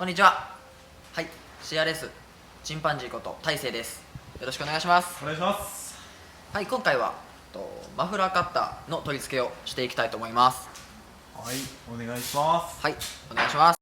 こんにちは。はい、CRS チンパンジーこと大成です。よろしくお願いします。お願いします。はい、今回はマフラーカッターの取り付けをしていきたいと思います。はい、お願いします。はい、お願いします。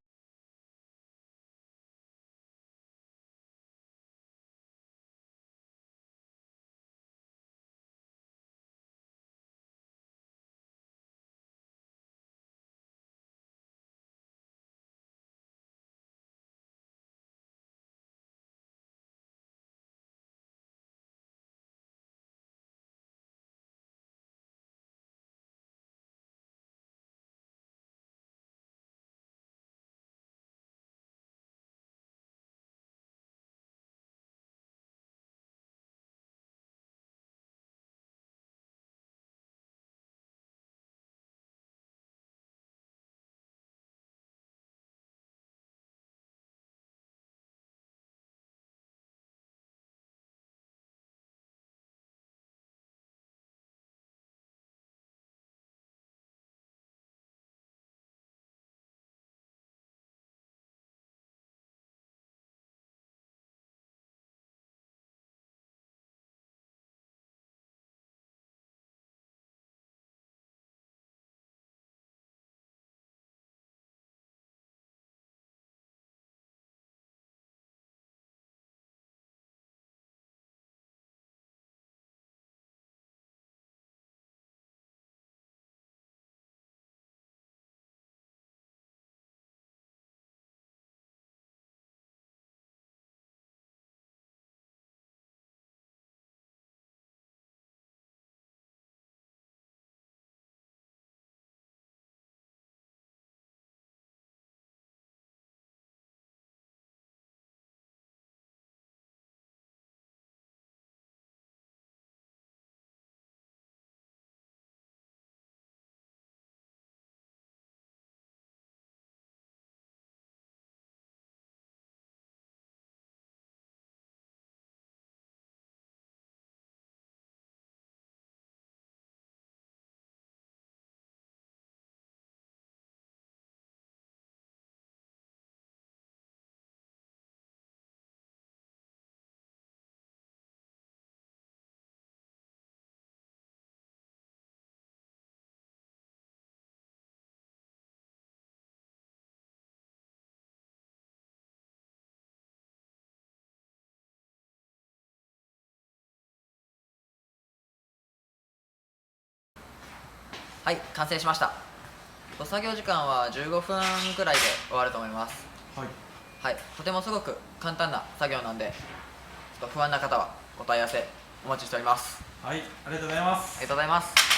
はい、完成しました。作業時間は15分くらいで終わると思います。はい。はい、とてもすごく簡単な作業なんで、不安な方はお問い合わせお待ちしております。はい、ありがとうございまありす。がとうございます。